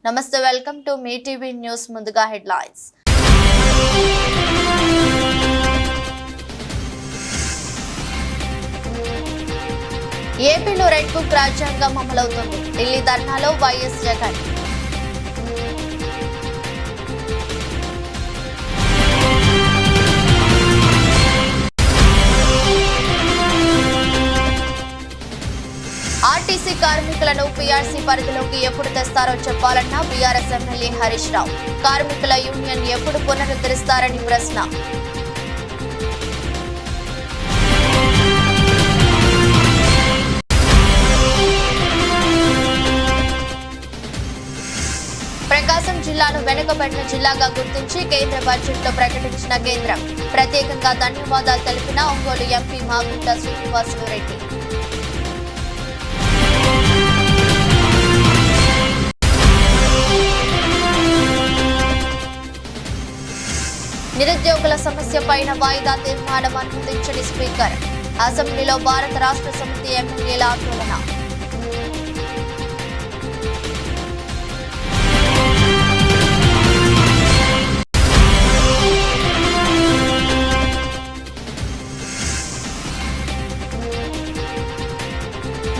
నమస్తే, welcome to me TV news. ముందుగా headlines. ఏపీలో రెడ్ బుక్ రాజ్యాంగం అమలవుతుంది. ఢిల్లీ ధర్నాలో వైఎస్ జగన్. ఆర్టీసీ కార్మికులను పీఆర్సీ పరిధిలోకి ఎప్పుడు తెస్తారో చెప్పాలన్న బీఆర్ఎస్ ఎమ్మెల్యే హరీష్ రావు. కార్మికుల యూనియన్ ఎప్పుడు పునరుద్ధరిస్తారని ప్రశ్న. ప్రకాశం జిల్లాను వెనుకబడిన జిల్లాగా గుర్తించి కేంద్ర బడ్జెట్లో ప్రకటించిన కేంద్రం. ప్రత్యేకంగా ధన్యవాదాలు తెలిపిన ఒంగోలు ఎంపీ మాగుంట శ్రీనివాసులు రెడ్డి. నిరుద్యోగుల సమస్య పైన వాయిదా తీర్మానం అనుమతించని స్పీకర్. అసెంబ్లీలో భారత రాష్ట్ర సమితి ఎమ్మెల్యేల ఆందోళన.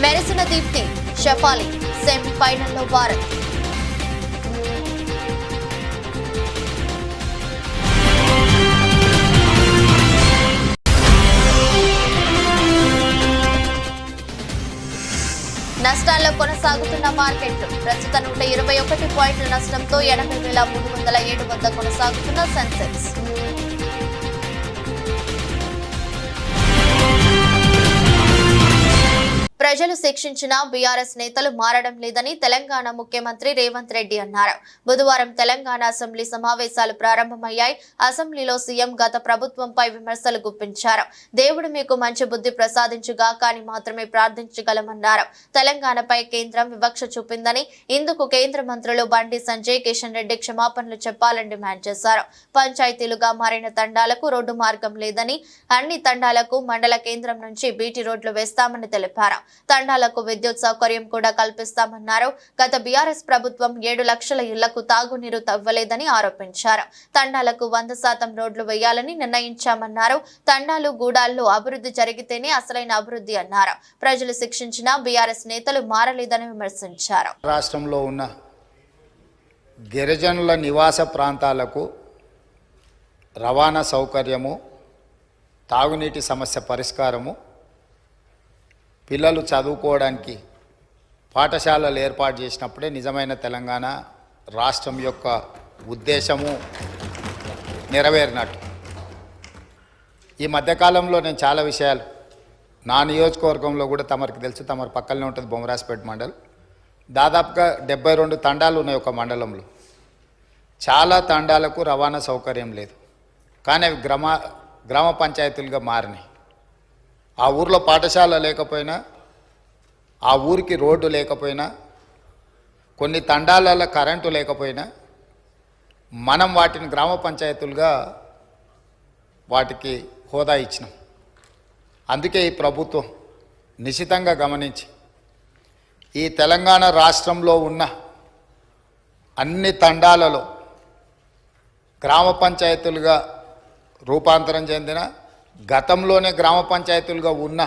మెరిసిన దీప్తి షఫాలి. సెమీఫైనల్లో భారత్. నష్టాల్లో కొనసాగుతున్న మార్కెట్లు. ప్రస్తుత 121 పాయింట్ల నష్టంతో 80,307 వద్ద కొనసాగుతున్న సెన్సెక్స్. ప్రజలు శిక్షించిన బీఆర్ఎస్ నేతలు మారడం లేదని తెలంగాణ ముఖ్యమంత్రి రేవంత్ రెడ్డి అన్నారు. బుధవారం తెలంగాణ అసెంబ్లీ సమావేశాలు ప్రారంభమయ్యాయి. అసెంబ్లీలో సీఎం గత ప్రభుత్వంపై విమర్శలు గుప్పించారు. దేవుడు మీకు మంచి బుద్ధి ప్రసాదించుగాక అని మాత్రమే ప్రార్థించగలమన్నారు. తెలంగాణపై కేంద్రం వివక్ష చూపిందని, ఇందుకు కేంద్ర మంత్రులు బండి సంజయ్, కిషన్ రెడ్డి క్షమాపణలు చెప్పాలని డిమాండ్ చేశారు. పంచాయతీలుగా మారిన తండాలకు రోడ్డు మార్గం లేదని, అన్ని తండాలకు మండల కేంద్రం నుంచి బీటీ రోడ్లు వేస్తామని తెలిపారు. తండాలకు విద్యుత్ సౌకర్యం కూడా కల్పిస్తామన్నారు. గత బీఆర్ఎస్ ప్రభుత్వం 7 లక్షల ఇళ్లకు తాగునీరు తవ్వలేదని ఆరోపించారు. తండాలకు 100% రోడ్లు వేయాలని నిర్ణయించామన్నారు. తండాలు గూడాల్లో అభివృద్ధి జరిగితేనే అసలైన అభివృద్ధి అన్నారు. ప్రజలు శిక్షించిన బీఆర్ఎస్ నేతలు మారలేదని విమర్శించారు. రాష్ట్రంలో ఉన్న గిరిజనుల నివాస ప్రాంతాలకు రవాణా సౌకర్యము, తాగునీటి సమస్య పరిష్కారము, పిల్లలు చదువుకోవడానికి పాఠశాలలు ఏర్పాటు చేసినప్పుడే నిజమైన తెలంగాణ రాష్ట్రం యొక్క ఉద్దేశము నెరవేరినట్టు. ఈ మధ్యకాలంలో నేను చాలా విషయాలు నా నియోజకవర్గంలో కూడా తమరికి తెలుసు, తమరి పక్కనే ఉంటుంది బొమ్మరాజపేట మండలం. దాదాపుగా 72 తండాలు ఉన్నాయి ఒక మండలంలో. చాలా తండాలకు రవాణా సౌకర్యం లేదు, కానీ అవి గ్రామ పంచాయతీలుగా మారినాయి. ఆ ఊర్లో పాఠశాల లేకపోయినా, ఆ ఊరికి రోడ్డు లేకపోయినా, కొన్ని తండాలలో కరెంటు లేకపోయినా మనం వాటిని గ్రామ పంచాయతీలుగా వాటికి హోదా ఇచ్చినాం. అందుకే ఈ ప్రభుత్వం నిశితంగా గమనించి ఈ తెలంగాణ రాష్ట్రంలో ఉన్న అన్ని తండాలలో గ్రామ పంచాయతీలుగా రూపాంతరం చెందిన, గతంలోనే గ్రామ పంచాయతీలుగా ఉన్న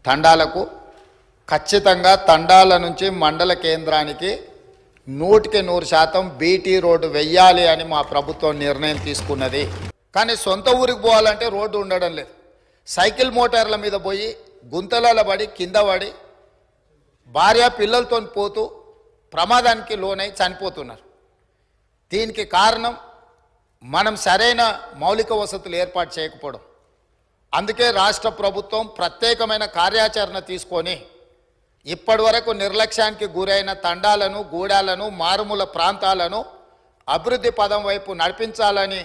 తండాలకు ఖచ్చితంగా తండాల నుంచి మండల కేంద్రానికి 100% బీటీ రోడ్డు వెయ్యాలి అని మా ప్రభుత్వం నిర్ణయం తీసుకున్నది. కానీ సొంత ఊరికి పోవాలంటే రోడ్డు ఉండడం లేదు. సైకిల్ మోటార్ల మీద పోయి గుంతలలో పడి కింద పడి భార్య పిల్లలతో పోతూ ప్రమాదానికి లోనై చనిపోతున్నారు. దీనికి కారణం మనం సరైన మౌలిక వసతులు ఏర్పాటు చేయకపోవడం. అందుకే రాష్ట్ర ప్రభుత్వం ప్రత్యేకమైన కార్యాచరణ తీసుకొని ఇప్పటి వరకు నిర్లక్ష్యానికి గురైన తండాలను, గూడాలను, మారుమూల ప్రాంతాలను అభివృద్ధి పదం వైపు నడిపించాలని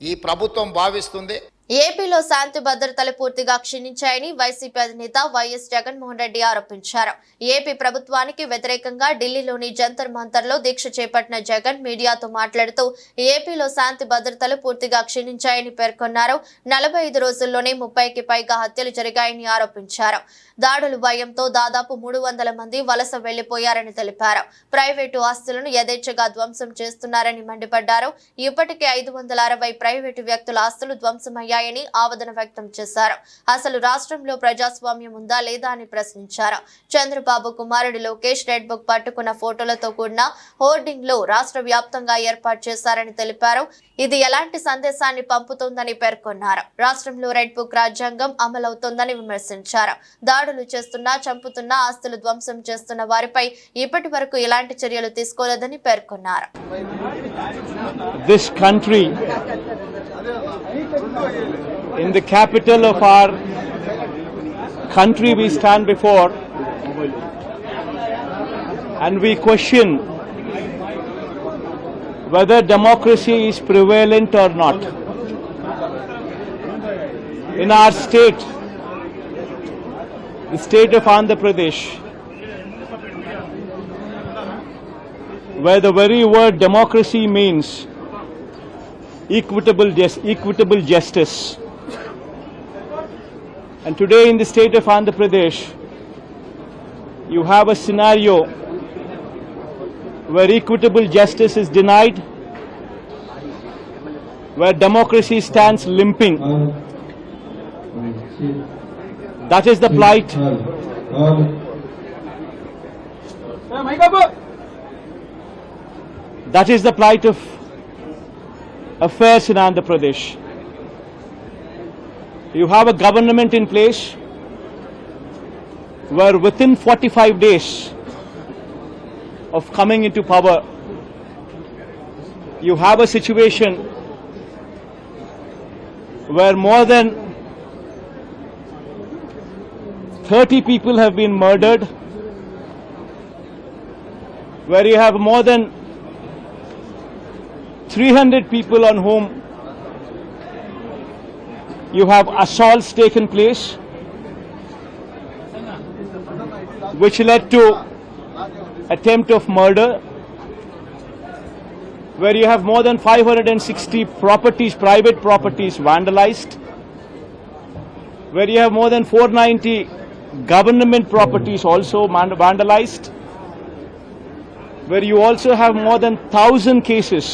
ఈ ప్రభుత్వం భావిస్తుంది. ఏపీలో శాంతి భద్రతలు పూర్తిగా క్షీణించాయని వైసీపీ అధినేత వైఎస్ జగన్మోహన్ రెడ్డి ఆరోపించారు. ఏపీ ప్రభుత్వానికి వ్యతిరేకంగా ఢిల్లీలోని జంతర్ మంతర్లో దీక్ష చేపట్టిన జగన్ మీడియాతో మాట్లాడుతూ ఏపీలో శాంతి భద్రతలు పూర్తిగా క్షీణించాయని పేర్కొన్నారు. 45 రోజుల్లోనే 30కి పైగా హత్యలు జరిగాయని ఆరోపించారు. దాడుల భయంతో దాదాపు 300 మంది వలస వెళ్లిపోయారని తెలిపారు. ప్రైవేటు ఆస్తులను యథేచ్ఛగా ధ్వంసం చేస్తున్నారని మండిపడ్డారు. ఇప్పటికే 560 ప్రైవేటు వ్యక్తుల ఆస్తులు ధ్వంసమయ్యాయని ఆవేదన వ్యక్తం చేశారు. అసలు రాష్ట్రంలో ప్రజాస్వామ్యం ఉందా లేదా అని ప్రశ్నించారు. చంద్రబాబు కుమారుడు లోకేష్ రెడ్ బుక్ పట్టుకున్న ఫోటోలతో కూడిన హోర్డింగ్ లో రాష్ట్ర వ్యాప్తంగా ఏర్పాటు చేశారని తెలిపారు. ఇది ఎలాంటి సందేశాన్ని పంపుతోందని పేర్కొన్నారు. రాష్ట్రంలో రెడ్ బుక్ రాజ్యాంగం అమలవుతోందని విమర్శించారు. దాడులు చేస్తున్నా, చంపుతున్నా, ఆస్తులు ధ్వంసం చేస్తున్న వారిపై ఇప్పటి వరకు ఎలాంటి చర్యలు తీసుకోలేదని పేర్కొన్నారు. This country, in the capital of our country, we stand before and we question whether democracy is prevalent or not. In our state, the state of Andhra Pradesh, where the very word democracy means equitable justice. And today in the state of Andhra Pradesh, you have a scenario where equitable justice is denied, where democracy stands limping. That is the plight. That is the plight of affairs in Andhra Pradesh. You have a government in place where within 45 days of coming into power, you have a situation where more than 30 people have been murdered, where you have more than 300 people on whom you have assaults taken place, which led to attempt of murder, where you have more than 560 properties, private properties vandalized, where you have more than 490 government properties also vandalized, where you also have more than 1,000 cases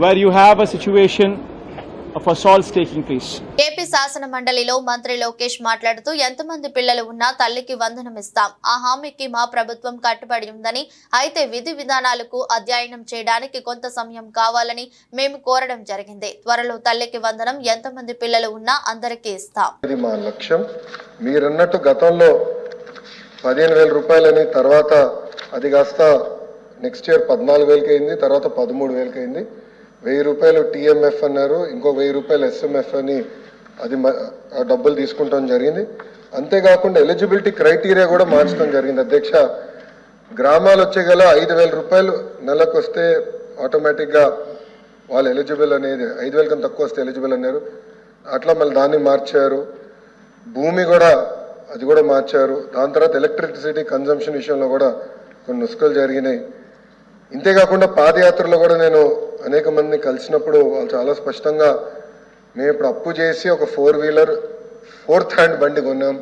where you have a situation of assaults taking place. AP శాసన మండలిలో మంత్రి లోకేష్ మాట్లాడుతూ ఎంతమంది పిల్లలు ఉన్నా తల్లికి వందనం ఇస్తాం. ఆ హామీకి మా ప్రభుత్వం కట్టుబడి ఉందని, అయితే విధి విధానాలకు అధ్యయనం చేయడానికి కొంత సమయం కావాలని మేము కోరడం జరిగింది. త్వరలో తల్లికి వందనం ఎంతమంది పిల్లలు ఉన్నా అందరికీ ఇస్తాం. ఇది మా లక్ష్యం. మీరన్నట్టు గతంలో 15,000 రూపాయలని, తర్వాత అది కాస్త నెక్స్ట్ ఇయర్ 14,000కి అయింది, తర్వాత 13,000కి అయింది. 1,000 రూపాయలు టీఎంఎఫ్ అన్నారు, ఇంకో 1,000 రూపాయలు ఎస్ఎంఎఫ్ అని అది డబ్బులు తీసుకుంటాం జరిగింది. అంతేకాకుండా ఎలిజిబిలిటీ క్రైటీరియా కూడా మార్చడం జరిగింది. అధ్యక్ష, గ్రామాలు వచ్చే గల 5,000 రూపాయలు నెలకు వస్తే ఆటోమేటిక్గా వాళ్ళు ఎలిజిబుల్ అనేది, 5,000 కన్నా తక్కువ వస్తే ఎలిజిబుల్ అన్నారు. అట్లా మళ్ళీ దాన్ని మార్చారు. భూమి కూడా అది కూడా మార్చారు. దాని తర్వాత ఎలక్ట్రిసిటీ కన్జంప్షన్ విషయంలో కూడా కొన్ని నుసుకలు జరిగినాయి. ఇంతేకాకుండా పాదయాత్రలో కూడా నేను అనేక మందిని కలిసినప్పుడు వాళ్ళు చాలా స్పష్టంగా, మేము ఇప్పుడు అప్పు చేసి ఒక 4 వీలర్ 4th హ్యాండ్ బండి కొన్నాం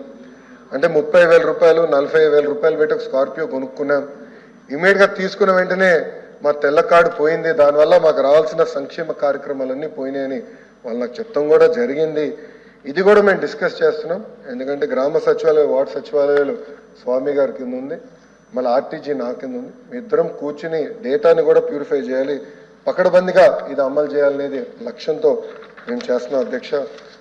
అంటే 30,000 రూపాయలు 40,000 రూపాయలు పెట్టి ఒక స్కార్పియో కొనుక్కున్నాం. ఇమీడియట్గా తీసుకున్న వెంటనే మా తెల్ల కార్డు పోయింది, దానివల్ల మాకు రావాల్సిన సంక్షేమ కార్యక్రమాలన్నీ పోయినాయని వాళ్ళు నాకు చెప్తాం కూడా జరిగింది. ఇది కూడా మేము డిస్కస్ చేస్తున్నాం. ఎందుకంటే గ్రామ సచివాలయ, వార్డు సచివాలయాలు స్వామి గారి కింద ఉంది, మళ్ళీ ఆర్టీజీ నా కింద ఉంది. మీ ఇద్దరం కూర్చుని డేటాని కూడా ప్యూరిఫై చేయాలి, పకడ్బందీగా ఇది అమలు చేయాలనేది లక్ష్యంతో మేము చేస్తున్నాం. అధ్యక్ష,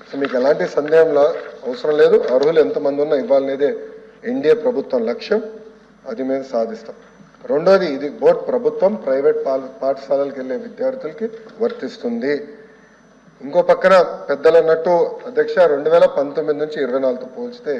సో మీకు ఎలాంటి సందేహంలా అవసరం లేదు. అర్హులు ఎంతమంది ఉన్నా ఇవ్వాలనేదే ఎన్డీఏ ప్రభుత్వం లక్ష్యం. అది మేము సాధిస్తాం. రెండోది, ఇది బోర్డు ప్రభుత్వం ప్రైవేట్ పాఠశాలలకు వెళ్ళే విద్యార్థులకి వర్తిస్తుంది. ఇంకో పక్కన పెద్దలు అన్నట్టు అధ్యక్ష, 2019 నుంచి 24తో పోల్చితే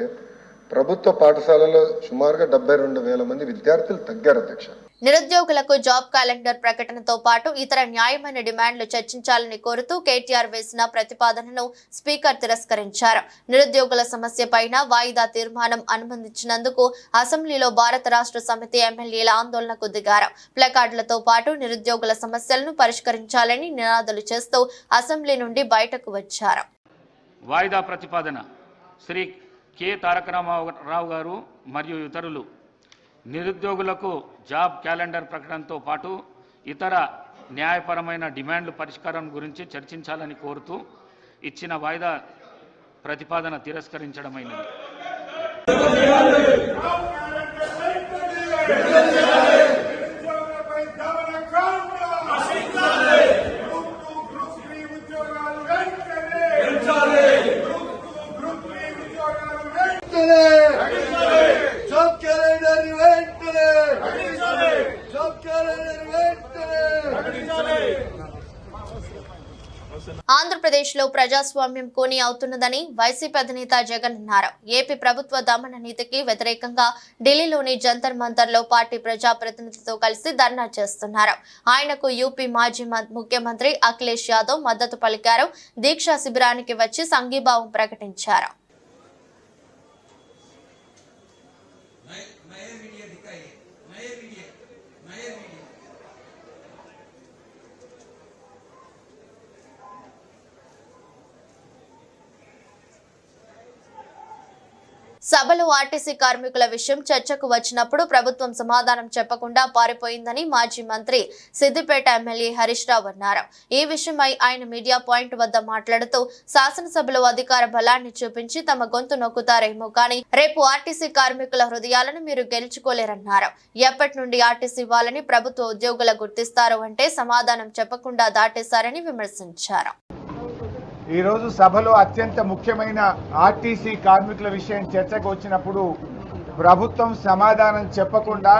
ప్రభుత్వ పాఠశాలలో సుమారుగా 72,000 మంది విద్యార్థులు తగ్గారు అధ్యక్ష. నిరుద్యోగులకు జాబ్ క్యాలెండర్ ప్రకటనతో పాటు ఇతర న్యాయమైన డిమాండ్లు చర్చించాలని కోరుతూ కేటీఆర్ వేసిన ప్రతిపాదనను స్పీకర్ తిరస్కరించారు. నిరుద్యోగుల సమస్యపైన వాయిదా తీర్మానం అనుమతించినందుకు అసెంబ్లీలో భారత రాష్ట్ర సమితి ఎమ్మెల్యేల ఆందోళనకు దిగారు. ప్లకార్డులతో పాటు నిరుద్యోగుల సమస్యలను పరిష్కరించాలని నినాదాలు చేస్తూ అసెంబ్లీ నుండి బయటకు వచ్చారు. వాయిదా ప్రతిపాదన శ్రీ కె తారక రామారావు గారు మరియు ఇతరులు నిరుద్యోగులకు జాబ్ క్యాలెండర్ ప్రకటనతో పాటు ఇతర న్యాయపరమైన డిమాండ్ల పరిష్కారం గురించి చర్చించాలని కోరుతూ ఇచ్చిన వాయిదా ప్రతిపాదన తిరస్కరించడమైనది. ఆంధ్రప్రదేశ్ లో ప్రజాస్వామ్యం కూని అవుతున్నదని వైసీపీ అధినేత జగన్ అన్నారు. ఏపీ ప్రభుత్వ దమన నీతికి వ్యతిరేకంగా ఢిల్లీలోని జంతర్ మంతర్ లో పార్టీ ప్రజాప్రతినిధులతో కలిసి ధర్నా చేస్తున్నారు. ఆయనకు యూపీ మాజీ ముఖ్యమంత్రి అఖిలేష్ యాదవ్ మద్దతు పలికారు. దీక్షా శిబిరానికి వచ్చి సంఘీభావం ప్రకటించారు. సభలో ఆర్టీసీ కార్మికుల విషయం చర్చకు వచ్చినప్పుడు ప్రభుత్వం సమాధానం చెప్పకుండా పారిపోయిందని మాజీ మంత్రి సిద్దిపేట ఎమ్మెల్యే హరీష్ రావు అన్నారు. ఈ విషయమై ఆయన మీడియా పాయింట్ వద్ద మాట్లాడుతూ శాసనసభలో అధికార బలాన్ని చూపించి తమ గొంతు నొక్కుతారేమో కానీ రేపు ఆర్టీసీ కార్మికుల హృదయాలను మీరు గెలుచుకోలేరన్నారు. ఎప్పటి నుండి ఆర్టీసీ వాళ్ళని ప్రభుత్వ ఉద్యోగుల గుర్తిస్తారు అంటే సమాధానం చెప్పకుండా దాటేశారని విమర్శించారు. ఈరోజు సభలో అత్యంత ముఖ్యమైన ఆర్టీసీ కార్మికుల విషయం చర్చకు వచ్చినప్పుడు ప్రభుత్వం సమాధానం చెప్పకుండా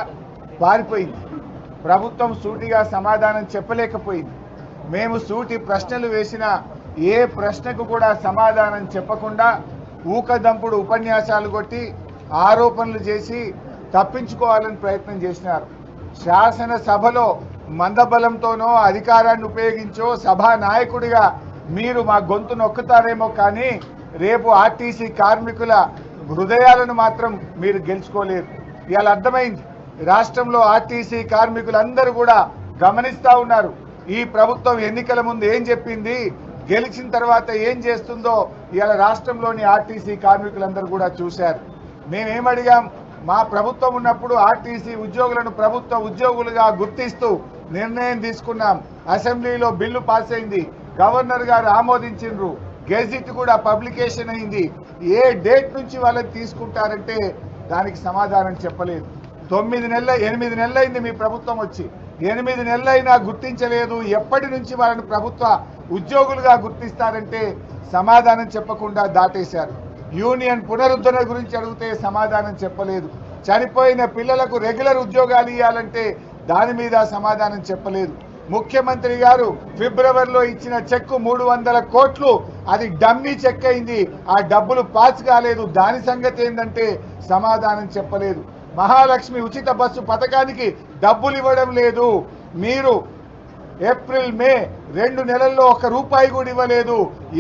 పారిపోయింది. ప్రభుత్వం సూటిగా సమాధానం చెప్పలేకపోయింది. మేము సూటి ప్రశ్నలు వేసిన ఏ ప్రశ్నకు కూడా సమాధానం చెప్పకుండా ఊకదంపుడు ఉపన్యాసాలు కొట్టి ఆరోపణలు చేసి తప్పించుకోవాలని ప్రయత్నం చేసినారు. శాసనసభలో మందబలంతోనో అధికారాన్ని ఉపయోగించో సభా నాయకుడిగా మీరు మా గొంతు నొక్కుతారేమో కానీ రేపు ఆర్టీసీ కార్మికుల హృదయాలను మాత్రం మీరు గెలుచుకోలేరు. ఇవాళ అర్థమైంది. రాష్ట్రంలో ఆర్టీసీ కార్మికులందరూ కూడా గమనిస్తూ ఉన్నారు. ఈ ప్రభుత్వం ఎన్నికల ముందు ఏం చెప్పింది, గెలిచిన తర్వాత ఏం చేస్తుందో ఇవాళ రాష్ట్రంలోని ఆర్టీసీ కార్మికులందరూ కూడా చూశారు. మేమేమడిగాం, మా ప్రభుత్వం ఉన్నప్పుడు ఆర్టీసీ ఉద్యోగులను ప్రభుత్వ ఉద్యోగులుగా గుర్తిస్తూ నిర్ణయం తీసుకున్నాం. అసెంబ్లీలో బిల్లు పాస్ అయింది. గవర్నర్ గారు ఆమోదించిండ్రు. గెజిట్ కూడా పబ్లికేషన్ అయింది. ఏ డేట్ నుంచి వాళ్ళని తీసుకుంటారంటే దానికి సమాధానం చెప్పలేదు. 8 నెలలైంది మీ ప్రభుత్వం వచ్చి. 8 నెలలైనా గుర్తించలేదు. ఎప్పటి నుంచి వాళ్ళని ప్రభుత్వ ఉద్యోగులుగా గుర్తిస్తారంటే సమాధానం చెప్పకుండా దాటేశారు. యూనియన్ పునరుద్ధరణ గురించి అడిగితే సమాధానం చెప్పలేదు. చనిపోయిన పిల్లలకు రెగ్యులర్ ఉద్యోగాలు ఇవ్వాలంటే దాని మీద సమాధానం చెప్పలేదు. ముఖ్యమంత్రి గారు ఫిబ్రవరిలో ఇచ్చిన చెక్కు 300 కోట్లు, అది డమ్మీ చెక్ అయింది. ఆ డబ్బులు పాస్ కాలేదు. దాని సంగతి ఏంటంటే సమాధానం చెప్పలేదు. మహాలక్ష్మి ఉచిత బస్సు పథకానికి డబ్బులు ఇవ్వడం లేదు. మీరు ఏప్రిల్ మే 2 నెలల్లో 1 రూపాయి కూడా ఇవ్వలేదు.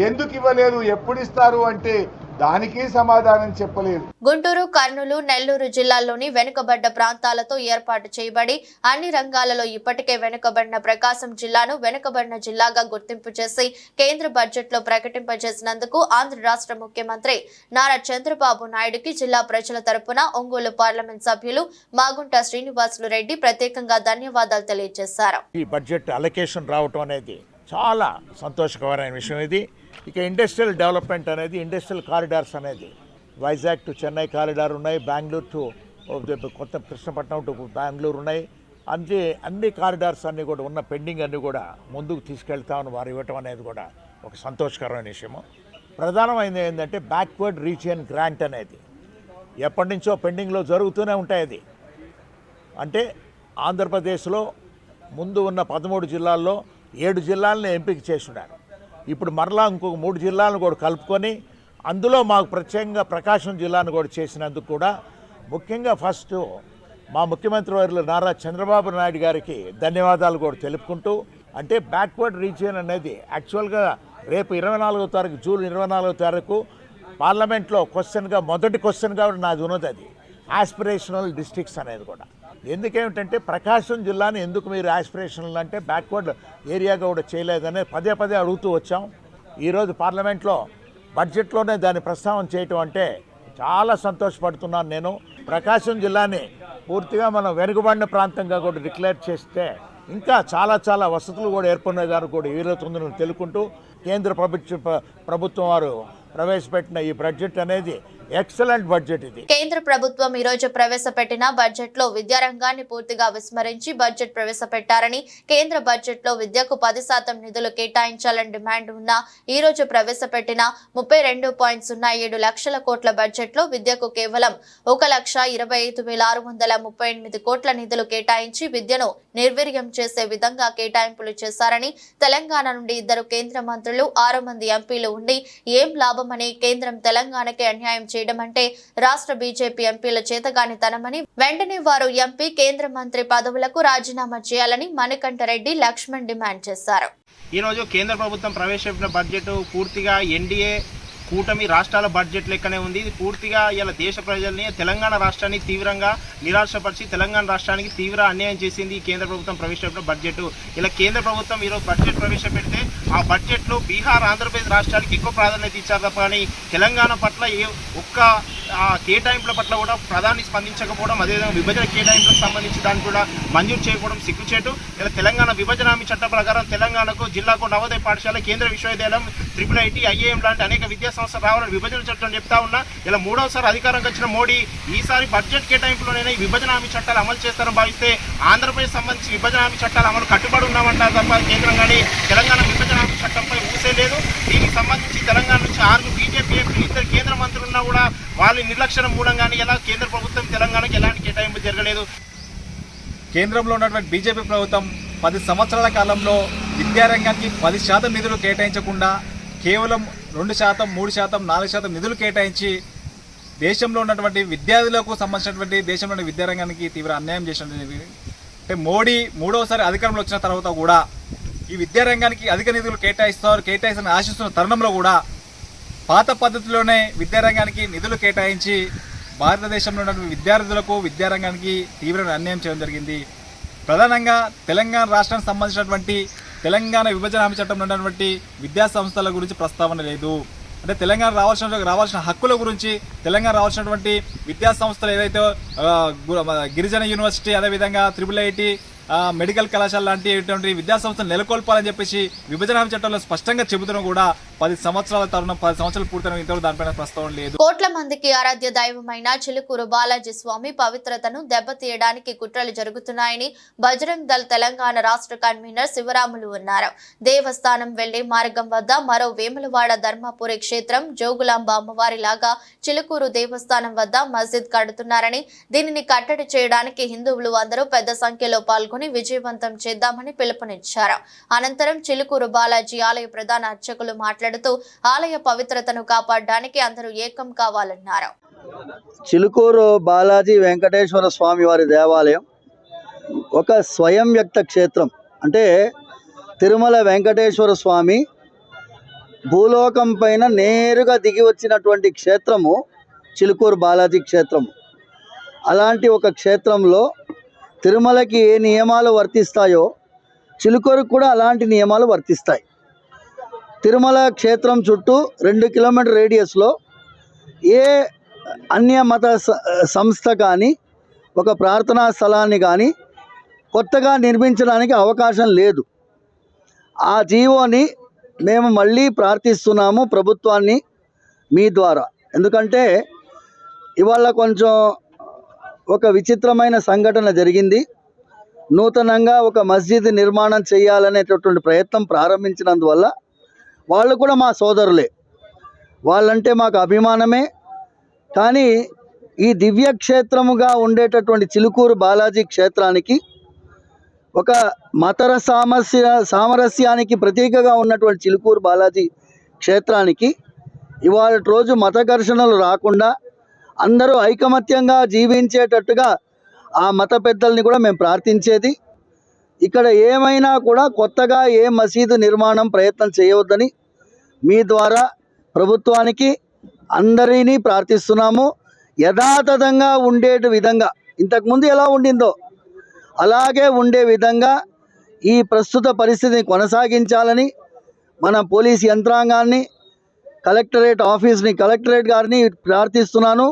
ఎందుకు ఇవ్వలేదు, ఎప్పుడు ఇస్తారు అంటే దానికి సమాధానం చెప్పలేదు. గుంటూరు, కర్నూలు, నెల్లూరు జిల్లాల్లోని వెనుకబడ్డ ప్రాంతాలతో ఏర్పాటు చేయబడి అన్ని రంగాలలో ఇప్పటికే వెనుకబడిన ప్రకాశం జిల్లాను వెనుకబడిన జిల్లాగా గుర్తింపు చేసి కేంద్ర బడ్జెట్ లో ప్రకటింపజేసినందుకు ఆంధ్ర రాష్ట్ర ముఖ్యమంత్రి నారా చంద్రబాబు నాయుడుకి జిల్లా ప్రజల తరపున ఒంగోలు పార్లమెంట్ సభ్యులు మాగుంట శ్రీనివాసులు రెడ్డి ప్రత్యేకంగా ధన్యవాదాలు తెలియజేశారు. ఈ బడ్జెట్ అలొకేషన్ రావటం అనేది చాలా సంతోషకరమైన విషయం. ఇది ఇక ఇండస్ట్రియల్ డెవలప్మెంట్ అనేది, ఇండస్ట్రియల్ కారిడార్స్ అనేది వైజాగ్ టు చెన్నై కారిడార్ ఉన్నాయి, బెంగళూరు టు కొత్త కృష్ణపట్నం టు బెంగళూరు ఉన్నాయి. అన్ని కారిడార్స్ అన్నీ కూడా ఉన్న పెండింగ్ అన్నీ కూడా ముందుకు తీసుకెళ్తామని వారు ఇవ్వటం అనేది కూడా ఒక సంతోషకరమైన విషయము. ప్రధానమైనది ఏంటంటే బ్యాక్వర్డ్ రీజియన్ గ్రాంట్ అనేది ఎప్పటి నుంచో పెండింగ్లో జరుగుతూనే ఉంటాయి. అది అంటే ఆంధ్రప్రదేశ్లో ముందు ఉన్న 13 జిల్లాల్లో 7 జిల్లాలను ఎంపిక చేస్తున్నారు. ఇప్పుడు మరలా ఇంకొక 3 జిల్లాలను కూడా కలుపుకొని అందులో మాకు ప్రత్యేకంగా ప్రకాశం జిల్లాను కూడా చేసినందుకు కూడా ముఖ్యంగా ఫస్ట్ మా ముఖ్యమంత్రి వర్యులు నారా చంద్రబాబు నాయుడు గారికి ధన్యవాదాలు కూడా తెలుపుకుంటూ, అంటే బ్యాక్వర్డ్ రీజియన్ అనేది యాక్చువల్గా రేపు 24వ తారీఖు జూన్ 24వ తారీఖు పార్లమెంట్లో క్వశ్చన్గా మొదటి క్వశ్చన్గా నాది ఉన్నది, అది ఆస్పిరేషనల్ డిస్ట్రిక్ట్స్ అనేది కూడా. ఎందుకేమిటంటే ప్రకాశం జిల్లాని ఎందుకు మీరు ఆస్పిరేషనల్ అంటే బ్యాక్వర్డ్ ఏరియాగా కూడా చేయలేదని పదే పదే అడుగుతూ వచ్చాం. ఈరోజు పార్లమెంట్లో బడ్జెట్లోనే దాన్ని ప్రస్తావన చేయటం అంటే చాలా సంతోషపడుతున్నాను నేను. ప్రకాశం జిల్లాని పూర్తిగా మనం వెనుకబడిన ప్రాంతంగా కూడా డిక్లేర్ చేస్తే ఇంకా చాలా వసతులు కూడా ఏర్పడినదానికి కూడా వీలవుతుందని తెలుపుకుంటూ, కేంద్ర ప్రభుత్వం వారు ప్రవేశపెట్టిన ఈ బడ్జెట్ అనేది ఎక్సలెంట్ బడ్జెట్. ఇది కేంద్ర ప్రభుత్వం ఈ రోజు ప్రవేశపెట్టిన బడ్జెట్ లో విద్యారంగాన్ని పూర్తిగా విస్మరించి బడ్జెట్ ప్రవేశపెట్టారని, కేంద్ర బడ్జెట్ లో విద్యకు 10% నిధులు కేటాయించాలని డిమాండ్ ఉన్న ఈ రోజు ప్రవేశపెట్టిన 32.07 లక్షల కోట్ల బడ్జెట్ లో విద్యకు కేవలం 1,25,638 కోట్ల నిధులు కేటాయించి విద్యను నిర్వీర్యం చేసే విధంగా కేటాయింపులు చేశారని, తెలంగాణ నుండి 2 కేంద్ర మంత్రులు 6 మంది ఎంపీలు ఉండి ఏం లాభమని, కేంద్రం తెలంగాణకి అన్యాయం చేయడం అంటే రాష్ట్ర బీజేపీ ఎంపీల చేతగానితనమని, వెంటనే వారు ఎంపీ, కేంద్ర మంత్రి పదవులకు రాజీనామా చేయాలని మణికంఠరెడ్డి, లక్ష్మణ్ డిమాండ్ చేశారు. ఈ రోజు కేంద్ర ప్రభుత్వం ప్రవేశపెట్టిన బడ్జెట్ పూర్తిగా ఎన్డీఏ కూటమి రాష్ట్రాల బడ్జెట్ లెక్కనే ఉంది. ఇది పూర్తిగా ఇలా దేశ ప్రజల్ని, తెలంగాణ రాష్ట్రాన్ని తీవ్రంగా నిరాశపరిచి తెలంగాణ రాష్ట్రానికి తీవ్ర అన్యాయం చేసింది ఈ కేంద్ర ప్రభుత్వం ప్రవేశపెట్టిన బడ్జెట్. ఇలా కేంద్ర ప్రభుత్వం ఈరోజు బడ్జెట్ ప్రవేశపెడితే ఆ బడ్జెట్లో బీహార్, ఆంధ్రప్రదేశ్ రాష్ట్రాలకి ఎక్కువ ప్రాధాన్యత ఇచ్చారు తప్ప కానీ తెలంగాణ పట్ల ఒక్క కేటాయింపుల పట్ల కూడా ప్రధాని స్పందించకపోవడం, అదేవిధంగా విభజన కేటాయింపులకు సంబంధించి దాన్ని కూడా మంజూరు చేయకపోవడం సిగ్గుచేటు. ఇలా తెలంగాణ విభజన హామీ చట్టం ప్రకారం తెలంగాణకు జిల్లాకు నవోదయ పాఠశాల, కేంద్ర విశ్వవిద్యాలయం, IIIT, IIM లాంటి అనేక విద్యా సంస్థలు రావాలని విభజన చట్టం చెప్తా ఉన్నా ఇలా 3వసారి అధికారంకి వచ్చిన మోడీ ఈసారి బడ్జెట్ కేటాయింపులోనైనా ఈ విభజన హామీ చట్టాలు అమలు చేస్తారని భావిస్తే ఆంధ్రప్రదేశ్ సంబంధించి విభజన హామీ చట్టాలు అమలు కట్టుబడి ఉన్నామంటారు తప్ప కేంద్రం కానీ తెలంగాణ విభజన హామీ చట్టంపై ఊసే లేదు. దీనికి సంబంధించి తెలంగాణ నుంచి 6 బీజేపీ ఎంపీలు, 2 కేంద్ర మంత్రులు ఉన్నా కూడా వాళ్ళ నిర్లక్ష్యం మూలంగానే ఇలా కేంద్ర ప్రభుత్వం తెలంగాణకు ఎలాంటి కేటాయింపు జరగలేదు. కేంద్రంలో ఉన్నటువంటి బీజేపీ ప్రభుత్వం 10 సంవత్సరాల కాలంలో విద్యారంగానికి 10% నిధులు కేటాయించకుండా కేవలం 2%, 3%, 4% నిధులు కేటాయించి దేశంలో ఉన్నటువంటి విద్యార్థులకు సంబంధించినటువంటి దేశంలోని విద్యారంగానికి తీవ్ర అన్యాయం చేసినటువంటి అంటే మోడీ 3వసారి అధికారంలో వచ్చిన తర్వాత కూడా ఈ విద్యారంగానికి అధిక నిధులు కేటాయిస్తారని ఆశిస్తున్న తరుణంలో కూడా పాత పద్ధతిలోనే విద్యారంగానికి నిధులు కేటాయించి భారతదేశంలో ఉన్నటువంటి విద్యార్థులకు, విద్యారంగానికి తీవ్ర అన్యాయం చేయడం జరిగింది. ప్రధానంగా తెలంగాణ రాష్ట్రానికి సంబంధించినటువంటి తెలంగాణ విభజన హామీ చట్టంలో ఉన్నటువంటి విద్యా సంస్థల గురించి ప్రస్తావన లేదు. అంటే తెలంగాణ రావాల్సిన హక్కుల గురించి, తెలంగాణ రావాల్సినటువంటి విద్యా సంస్థలు ఏదైతే గిరిజన యూనివర్సిటీ, అదేవిధంగా IIIT, మెడికల్ కళాశాల లాంటి విద్యా సంస్థలు నెలకొల్పాలని చెప్పేసి విభజన హామీ చట్టంలో స్పష్టంగా చెబుతున్నా కూడా 10 సంవత్సరాల తరుణం 10 సంవత్సరాలు పూర్తయిన ఇంతవరకు దానిపైన ప్రస్తావన లేదు. కోట్ల మందికి ఆరాధ్య దైవమైన చిలుకూరు బాలాజీ స్వామి పవిత్రతను దెబ్బతీయడానికి కుట్రలు జరుగుతున్నాయని బజరంగ్ దళ్ తెలంగాణ రాష్ట్ర కన్వీనర్ శివరాములు అన్నారు. దేవస్థానం వెళ్లే మార్గం వద్ద మరో వేములవాడ ధర్మపురి క్షేత్రం జోగులాంబ అమ్మవారి లాగా చిలుకూరు దేవస్థానం వద్ద మస్జిద్ కడుతున్నారని, దీనిని కట్టడి చేయడానికి హిందువులు అందరూ పెద్ద సంఖ్యలో పాల్గొని విజయవంతం చేద్దామని పిలుపునిచ్చారు. అనంతరం చిలుకూరు బాలాజీ ఆలయ ప్రధాన అర్చకులు మాట్లాడుతూ ఆలయ పవిత్రతను కాపాడడానికి అందరూ ఏకం కావాలన్నారు. చిలుకూరు బాలాజీ వెంకటేశ్వర స్వామి వారి దేవాలయం ఒక స్వయం వ్యక్త క్షేత్రం. అంటే తిరుమల వెంకటేశ్వర స్వామి భూలోకం పైన నేరుగా దిగి వచ్చినటువంటి క్షేత్రము చిలుకూరు బాలాజీ క్షేత్రము. అలాంటి ఒక క్షేత్రంలో తిరుమలకి ఏ నియమాలు వర్తిస్తాయో చిలుకూరుకు కూడా అలాంటి నియమాలు వర్తిస్తాయి. తిరుమల క్షేత్రం చుట్టూ 2 కిలోమీటర్ రేడియస్లో ఏ అన్య మత సంస్థ కానీ ఒక ప్రార్థనా స్థలాన్ని కానీ కొత్తగా నిర్మించడానికి అవకాశం లేదు. ఆ జీవోని మేము మళ్ళీ ప్రార్థిస్తున్నాము ప్రభుత్వాన్ని మీ ద్వారా. ఎందుకంటే ఇవాళ కొంచెం ఒక విచిత్రమైన సంఘటన జరిగింది. నూతనంగా ఒక మస్జిద్ నిర్మాణం చేయాలనేటటువంటి ప్రయత్నం ప్రారంభించినందువల్ల వాళ్ళు కూడా మా సోదరులే, వాళ్ళంటే మాకు అభిమానమే. కానీ ఈ దివ్యక్షేత్రముగా ఉండేటటువంటి చిలుకూరు బాలాజీ క్షేత్రానికి ఒక మతర సామరస్యానికి ప్రతీకగా ఉన్నటువంటి చిలుకూరు బాలాజీ క్షేత్రానికి ఇవాళ రోజు మత ఘర్షణలు రాకుండా అందరూ ఐకమత్యంగా జీవించేటట్టుగా ఆ మత పెద్దల్ని కూడా మేము ప్రార్థించేది. ఇక్కడ ఏమైనా కూడా కొత్తగా ఏ మసీదు నిర్మాణం ప్రయత్నం చేయవద్దని మీ ద్వారా ప్రభుత్వానికి అందరినీ ప్రార్థిస్తున్నాము. యథాతథంగా ఉండే విధంగా ఇంతకుముందు ఎలా ఉండిందో అలాగే ఉండే విధంగా ఈ ప్రస్తుత పరిస్థితిని కొనసాగించాలని మన పోలీస్ యంత్రాంగాన్ని, కలెక్టరేట్ ఆఫీస్ని, కలెక్టరేట్ గారిని ప్రార్థిస్తున్నాను.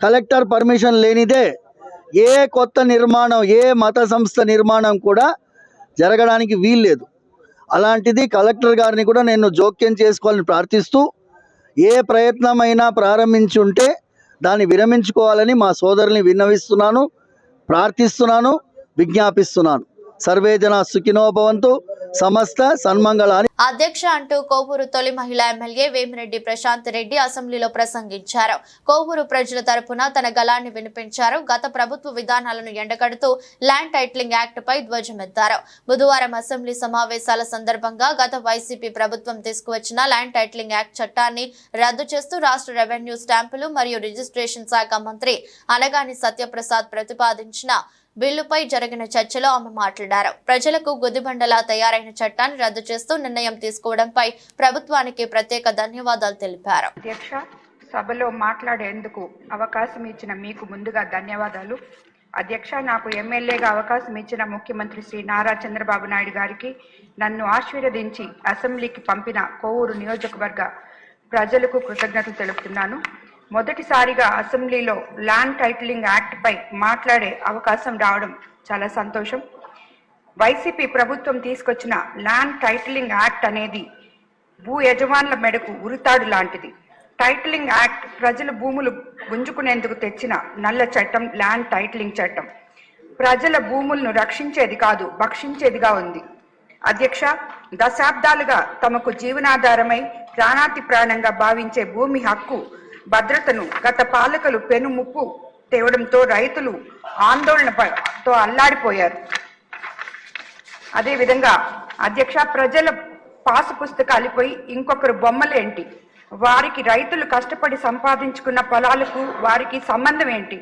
కలెక్టర్ పర్మిషన్ లేనిదే ఏ కొత్త నిర్మాణం, ఏ మత సంస్థ నిర్మాణం కూడా జరగడానికి వీల్లేదు. అలాంటిది కలెక్టర్ గారిని కూడా నేను జోక్యం చేసుకోవాలని ప్రార్థిస్తూ, ఏ ప్రయత్నమైనా ప్రారంభించి ఉంటే దాన్ని విరమించుకోవాలని మా సోదరుల్ని విన్నవిస్తున్నాను, ప్రార్థిస్తున్నాను, విజ్ఞాపిస్తున్నాను. సర్వే జన సుఖినో భవంతు, సమస్త సన్మంగళాన్ని. అధ్యక్ష అంటూ కోవూరు తొలి మహిళా ఎమ్మెల్యే వేమిరెడ్డి ప్రశాంత్ రెడ్డి అసెంబ్లీలో ప్రసంగించారు. కోవూరు ప్రజల తరపున తన గళాన్ని వినిపించారు. గత ప్రభుత్వ విధానాలను ఎండగడుతూ ల్యాండ్ టైటిలింగ్ యాక్ట్ పై ధ్వజమెత్తారు. బుధవారం అసెంబ్లీ సమావేశాల సందర్భంగా గత వైసీపీ ప్రభుత్వం తీసుకువచ్చిన ల్యాండ్ టైటిలింగ్ యాక్ట్ చట్టాన్ని రద్దు చేస్తూ రాష్ట్ర రెవెన్యూ, స్టాంపులు మరియు రిజిస్ట్రేషన్ శాఖ మంత్రి అనగాని సత్యప్రసాద్ ప్రతిపాదించిన బిల్లుపై జరిగిన చర్చలో ఆమె మాట్లాడారు. ప్రజలకు గుదిబండలా తయారైన చట్టాన్ని రద్దు చేస్తూ నిర్ణయం తీసుకోవడంపై ప్రభుత్వానికి ప్రత్యేక ధన్యవాదాలు తెలిపారు. అధ్యక్ష, సభలో మాట్లాడేందుకు అవకాశం ఇచ్చిన మీకు ముందుగా ధన్యవాదాలు. అధ్యక్ష, నాకు ఎమ్మెల్యేగా అవకాశం ఇచ్చిన ముఖ్యమంత్రి శ్రీ నారా చంద్రబాబు నాయుడు గారికి, నన్ను ఆశీర్వదించి అసెంబ్లీకి పంపిన కోవూరు నియోజకవర్గ ప్రజలకు కృతజ్ఞతలు తెలుపుతున్నాను. మొదటిసారిగా అసెంబ్లీలో ల్యాండ్ టైటిలింగ్ యాక్ట్ పై మాట్లాడే అవకాశం రావడం చాలా సంతోషం. వైసీపీ ప్రభుత్వం తీసుకొచ్చిన ల్యాండ్ టైటిలింగ్ యాక్ట్ అనేది భూ యజమానుల మెడకు ఉరితాడు లాంటిది. టైటిలింగ్ యాక్ట్ ప్రజల భూములు గుంజుకునేందుకు తెచ్చిన నల్ల చట్టం ల్యాండ్ టైటిలింగ్ చట్టం. ప్రజల భూములను రక్షించేది కాదు, భక్షించేదిగా ఉంది. అధ్యక్ష, దశాబ్దాలుగా తమకు జీవనాధారమై ప్రాణాతి ప్రాణంగా భావించే భూమి హక్కు భద్రతను గత పాలకులు పెను ముప్పు తేవడంతో రైతులు ఆందోళనతో అల్లాడిపోయారు. అదేవిధంగా అధ్యక్ష, ప్రజల పాసు పుస్తకాలపై ఇంకొకరు బొమ్మలేంటి? వారికి రైతులు కష్టపడి సంపాదించుకున్న పొలాలకు వారికి సంబంధం ఏంటి?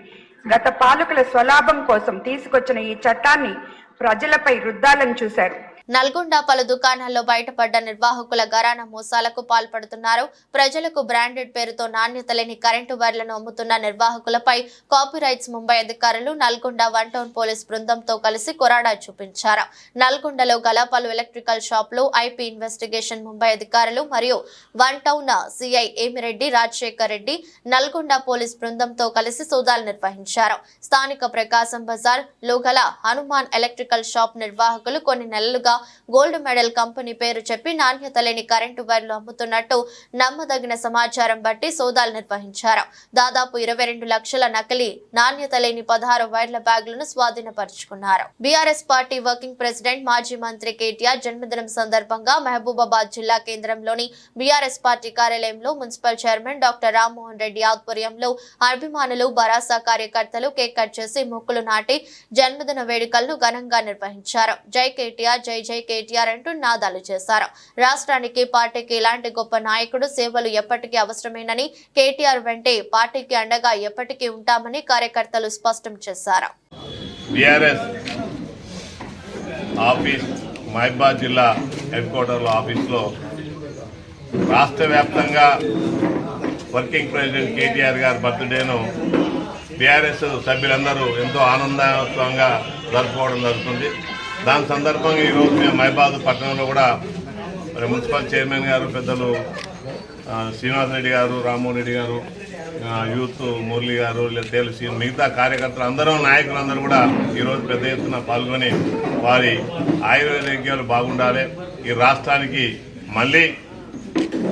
గత పాలకుల స్వలాభం కోసం తీసుకొచ్చిన ఈ చట్టాన్ని ప్రజలపై రుద్దాలని చూశారు. నల్గొండ పలు దుకాణాల్లో బయటపడ్డ నిర్వాహకుల గరానా మోసాలకు పాల్పడుతున్నారు. ప్రజలకు బ్రాండెడ్ పేరుతో నాణ్యత లేని కరెంటు వైర్లను అమ్ముతున్న నిర్వాహకులపై కాపీరైట్స్ ముంబై అధికారులు నల్గొండ 1 టౌన్ పోలీస్ బృందంతో కలిసి కొరాడా చూపించారు. నల్గొండలో గల పలు ఎలక్ట్రికల్ షాపులు ఐపీ ఇన్వెస్టిగేషన్ ముంబై అధికారులు మరియు 1 town CI Emireddy Rajasekhar Reddy Nalgonda police బృందంతో కలిసి సోదాలు నిర్వహించారు. స్థానిక ప్రకాశం బజార్ లో గల హనుమాన్ ఎలక్ట్రికల్ షాప్ నిర్వాహకులు కొన్ని నెలలుగా గోల్డ్ మెడల్ కంపెనీ పేరు చెప్పి నాణ్యత లేని కరెంటు వైర్లు అమ్ముతున్నట్టు నమ్మదగిన సమాచారం బట్టి సోదాలు నిర్వహించారు. దాదాపు 22 లక్షల నకిలీ నాణ్యత లేని 16 వైర్ల బ్యాగులను స్వాధీనపరుచుకున్నారు. బీఆర్ఎస్ పార్టీ వర్కింగ్ ప్రెసిడెంట్ మాజీ మంత్రి కేటీఆర్ జన్మదినం సందర్భంగా మహబూబాబాద్ జిల్లా కేంద్రంలోని బీఆర్ఎస్ పార్టీ కార్యాలయంలో municipal chairman doctor Rammohan Reddy ఆధ్వర్యంలో అభిమానులు, భరాసా కార్యకర్తలు కేక్ కట్ చేసి మొక్కులు నాటి జన్మదిన వేడుకలను ఘనంగా నిర్వహించారు. జై కేటీఆర్, జై జై కేటీఆర్ అంటూ నినాదాలు చేశారు. రాష్ట్రానికి, పార్టీకి ఇలాంటి గొప్ప నాయకుడు సేవలు ఎప్పటికీ అవసరమేనని, కేటీఆర్ వెంటే పార్టీకి అండగా ఎప్పటికీ ఉంటామని కార్యకర్తలు స్పష్టం చేశారు. బీఆర్ఎస్ ఆఫీస్ మహబూబాబాద్ జిల్లా హెడ్ క్వార్టర్ ఆఫీస్లో రాష్ట్ర వ్యాప్తంగా వర్కింగ్ ప్రెసిడెంట్ కేటీఆర్ గారి బర్త్డేను బీఆర్ఎస్ సభ్యులందరూ ఎంతో ఆనందోత్సవంగా జరుపుకోవడం జరుగుతుంది. దాని సందర్భంగా ఈరోజు మేము మహబూబాబాద్ పట్టణంలో కూడా మున్సిపల్ చైర్మన్ గారు, పెద్దలు శ్రీనివాస్ రెడ్డి గారు, రామ్మోహన్ రెడ్డి గారు, యూత్ మురళి గారు, తెలుసు మిగతా కార్యకర్తలు అందరూ, నాయకులందరూ కూడా ఈరోజు పెద్ద ఎత్తున పాల్గొని వారి ఆయుర్వేద్యాలు బాగుండాలి, ఈ రాష్ట్రానికి మళ్ళీ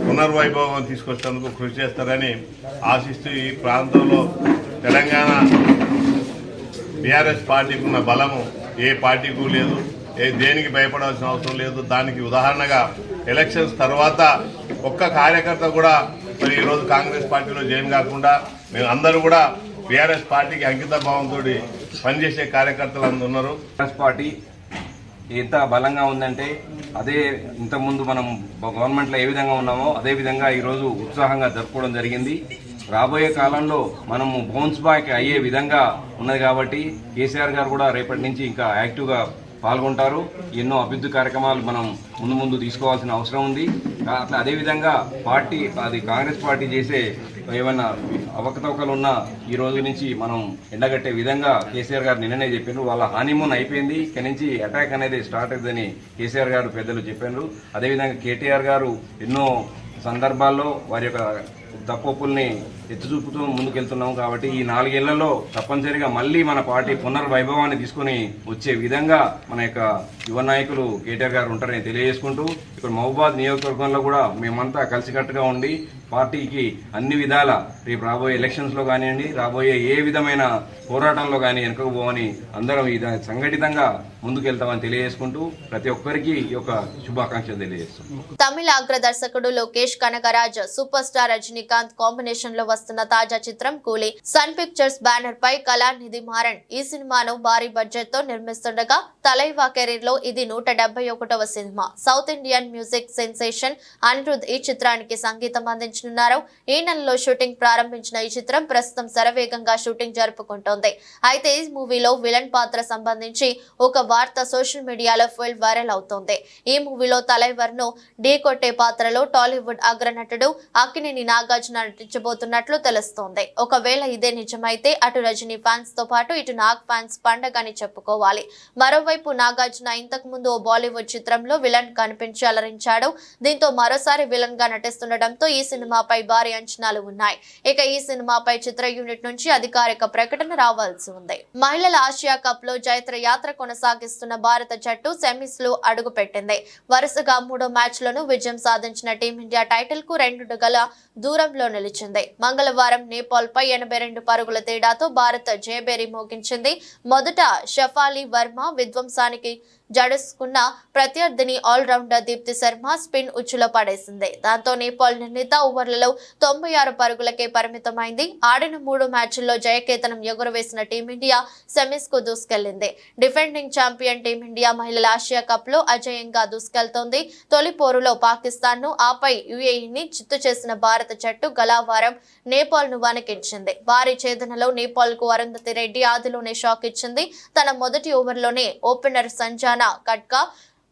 పునర్వైభవం తీసుకొచ్చేందుకు కృషి చేస్తారని ఆశిస్తూ ఈ ప్రాంతంలో తెలంగాణ బీఆర్ఎస్ పార్టీకి ఉన్న బలము ఏ పార్టీకు లేదు, దేనికి భయపడాల్సిన అవసరం లేదు. దానికి ఉదాహరణగా ఎలక్షన్స్ తర్వాత ఒక్క కార్యకర్త కూడా మరి ఈరోజు కాంగ్రెస్ పార్టీలో జాయిన్ కాకుండా మేము అందరూ కూడా బీఆర్ఎస్ పార్టీకి అంకిత భావంతో పనిచేసే కార్యకర్తలు అందరూ ఉన్నారు. కాంగ్రెస్ పార్టీ ఎంత బలంగా ఉందంటే అదే ఇంతకుముందు మనం గవర్నమెంట్లో ఏ విధంగా ఉన్నామో అదే విధంగా ఈరోజు ఉత్సాహంగా జరుపుకోవడం జరిగింది. రాబోయే కాలంలో మనము బౌన్స్ బ్యాక్ అయ్యే విధంగా ఉన్నది కాబట్టి కేసీఆర్ గారు కూడా రేపటి నుంచి ఇంకా యాక్టివ్గా పాల్గొంటారు. ఎన్నో అభివృద్ధి కార్యక్రమాలు మనం ముందు తీసుకోవాల్సిన అవసరం ఉంది. అదేవిధంగా పార్టీ అది కాంగ్రెస్ పార్టీ చేసే ఏమైనా అవకతవకలు ఉన్నా ఈ రోజు నుంచి మనం ఎండగట్టే విధంగా కేసీఆర్ గారు నిన్ననే చెప్పారు. వాళ్ళ హానీమూన్ అయిపోయింది, ఇక్కడి నుంచి అటాక్ అనేది స్టార్ట్ అవుతుందని కేసీఆర్ గారు పెద్దలు చెప్పారు. అదేవిధంగా కేటీఆర్ గారు ఎన్నో సందర్భాల్లో వారి యొక్క తప్పుల్ని ఎత్తి చూపుతూ ముందుకెళ్తున్నాం. కాబట్టి ఈ 4 ఏళ్లలో తప్పనిసరిగా మళ్ళీ మన పార్టీ పునర్వైభవాన్ని తీసుకుని వచ్చే విధంగా మన యొక్క యువ నాయకులు కేటీఆర్ గారు ఉంటారని తెలియజేసుకుంటూ ఇక్కడ మహబూబాద్ నియోజకవర్గంలో కూడా మేమంతా కలిసికట్టుగా ఉండి పార్టీకి అన్ని విధాల రేపు రాబోయే ఎలక్షన్స్లో కానివ్వండి, రాబోయే ఏ విధమైన పోరాటంలో కానీ వెనుకపోవని అందరం సంఘటితంగా ముందుకెళ్తామని తెలియజేసుకుంటూ ప్రతి ఒక్కరికి ఈ యొక్క శుభాకాంక్షలు తెలియజేస్తాం. తమిళ అగ్ర దర్శకుడు Lokesh Kanagaraj super star Rajinikanth combination లో వస్తున్న తాజా చిత్రం కూలీ సన్ పిక్చర్స్ బ్యానర్ పై కళానిధి మారన్ ఈ సినిమాను భారీ బడ్జెట్ తో నిర్మిస్తుండగా తలైవా కెరీర్ లో ఇది 171వ సినిమా. South Indian music sensation Anirudh ఈ చిత్రానికి సంగీతం అందించనున్నారు. ఈ నెలలో షూటింగ్ ప్రారంభించిన ఈ చిత్రం ప్రస్తుతం శరవేగంగా షూటింగ్ జరుపుకుంటోంది. అయితే ఈ మూవీలో విలన్ పాత్ర సంబంధించి ఒక వార్త సోషల్ మీడియాలో ఫుల్ వైరల్ అవుతోంది. ఈ మూవీలో తలైవర్ ను ఢీకొట్టే పాత్రలో టాలీవుడ్ అగ్రనటుడు అక్కినేని నాగార్జున నటించబోతున్నట్లు తెలుస్తోంది. ఒకవేళ ఇదే నిజమైతే అటు రజనీ ఫ్యాన్స్ తో పాటు ఇటు నాగ్ ఫ్యాన్స్ పండగని చెప్పుకోవాలి. మరోవైపు నాగార్జున ఇంతకు ముందు ఓ బాలీవుడ్ చిత్రంలో విలన్ కనిపించి అలరించాడు. దీంతో మరోసారి విలన్ గా నటిస్తుండటంతో ఈ సినిమాపై భారీ అంచనాలు ఉన్నాయి. ఇక ఈ సినిమాపై చిత్ర యూనిట్ నుంచి అధికారిక ప్రకటన రావాల్సి ఉంది. మహిళల ఆసియా కప్ లో జైత్ర యాత్ర కొనసాగిస్తున్న భారత జట్టు సెమీస్ లో అడుగు పెట్టింది. వరుసగా 3 మ్యాచ్లను విజయం సాధించిన టీమిండియా టైటిల్ కు 2 గల దూరంలో నిలిచింది. మంగళవారం నేపాల్ పై 82 పరుగుల తేడాతో భారత్ జయబేరి మోగించింది. మొదట షఫాలి వర్మ విధ్వంసానికి జడుసుకున్న ప్రత్యర్థిని ఆల్రౌండర్ దీప్తి శర్మ స్పిన్ ఉచ్చులో పడేసింది. దాంతో నేపాల్ నిర్ణీత ఓవర్లలో 96 పరుగులకే పరిమితమైంది. ఆడిన 3 మ్యాచ్ల్లో జయకేతనం ఎగురవేసిన టీమిండియా సెమీస్ కు దూసుకెళ్లింది. డిఫెండింగ్ ఛాంపియన్ టీమిండియా మహిళల ఆసియా కప్ లో అజేయంగా దూసుకెళ్తోంది. తొలి పోరులో పాకిస్తాన్ ను ఆపై యుఏఈని చిత్తు చేసిన భారత జట్టు గలావారం నేపాల్ ను వణికించింది. భారీ ఛేదనలో నేపాల్ కు అరుంధతి రెడ్డి ఆదిలోనే షాక్ ఇచ్చింది. తన మొదటి ఓవర్లోనే ఓపెనర్ సంజానా కట్కా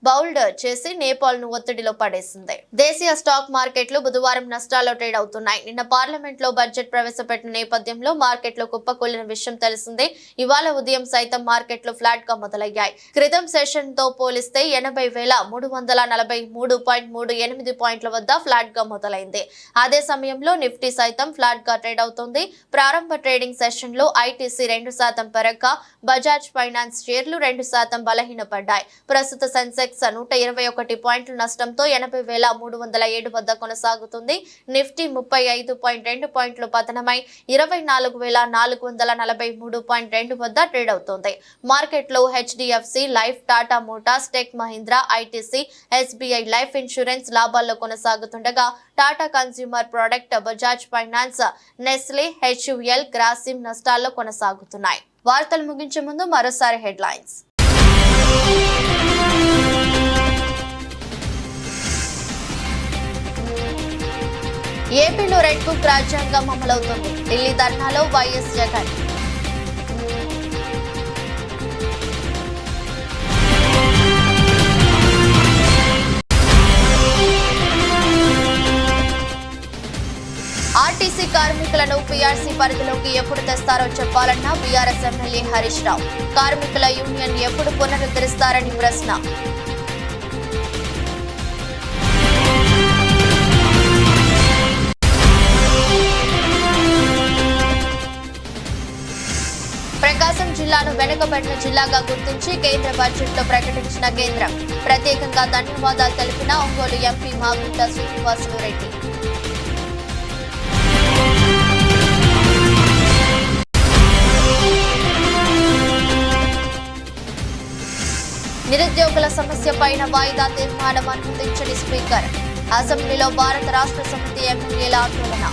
బౌల్డ్ చేసి నేపాల్ ను ఒత్తిడిలో పడేసింది. దేశీయ స్టాక్ మార్కెట్లు బుధవారం నష్టాల్లో ట్రేడ్ అవుతున్నాయి. నిన్న పార్లమెంట్ లో బడ్జెట్ ప్రవేశపెట్టిన నేపథ్యంలో మార్కెట్లు కుప్పకూలిన విషయం తెలిసిందే. ఇవాళ ఉదయం సైతం మార్కెట్లు ఫ్లాట్ గా మొదలయ్యాయి. క్రితం సెషన్ తో పోలిస్తే 80,343.38 పాయింట్ల వద్ద ఫ్లాట్ గా మొదలైంది. అదే సమయంలో నిఫ్టీ సైతం ఫ్లాట్ గా ట్రేడ్ అవుతుంది. ప్రారంభ ట్రేడింగ్ సెషన్ లో ఐటీసీ 2% పెరగ్గా బజాజ్ ఫైనాన్స్ షేర్లు 2% బలహీనపడ్డాయి. ప్రస్తుత సెన్సెక్స్ 121 పాయింట్ల నష్టంతో 80,307 వద్ద కొనసాగుతుంది. నిఫ్టీ 35.2 పాయింట్లు పతనమై 24,443.2 వద్ద ట్రేడ్ అవుతోంది. మార్కెట్లో HDFC Life, Tata Motors, Tech Mahindra, ITC, SBI Life Insurance లాభాల్లో కొనసాగుతుండగా Tata Consumer Product, Bajaj Finance, Nestle, HUL, Grasim నష్టాల్లో కొనసాగుతున్నాయి. వార్తలు ముగించే ముందు మరోసారి హెడ్లైన్స్. ఏపీలో రెడ్ బుక్ రాజ్యాంగం అమలవుతుంది. ఢిల్లీ ధర్నాలో వైఎస్ జగన్. ఆర్టీసీ కార్మికులను పీఆర్సీ పరిధిలోకి ఎప్పుడు తెస్తారో చెప్పాలన్న బీఆర్ఎస్ ఎమ్మెల్యే హరీష్ రావు. కార్మికుల యూనియన్ ఎప్పుడు పునరుద్ధరిస్తారని ప్రశ్న. ప్రకాశం జిల్లాను వెనుకబడిన జిల్లాగా గుర్తించి కేంద్ర బడ్జెట్లో ప్రకటించిన కేంద్రం. ప్రత్యేకంగా ధన్యవాదాలు తెలిపిన ఒంగోలు ఎంపీ మాగుంట శ్రీనివాసులు రెడ్డి. నిరుద్యోగుల సమస్యపైన వాయిదా తీర్మానం అనుమతించని స్పీకర్. అసెంబ్లీలో భారత రాష్ట్ర సమితి ఎమ్మెల్యేల ఆందోళన.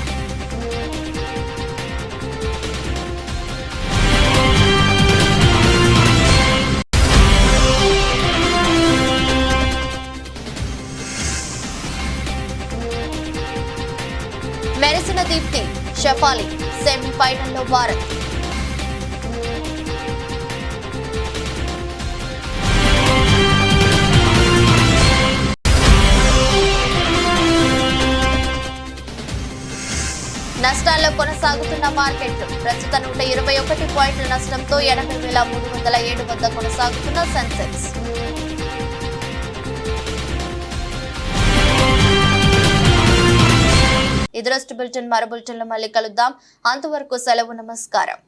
నవభారత్. నష్టాల్లో కొనసాగుతున్న మార్కెట్లు. ప్రస్తుత 121 పాయింట్ల నష్టంతో 80,307 వద్ద కొనసాగుతున్న సెన్సెక్స్. ఇది రోజు బులెటిన్. మరో బులెటిన్లో మళ్ళీ కలుద్దాం. అంతవరకు సెలవు. నమస్కారం.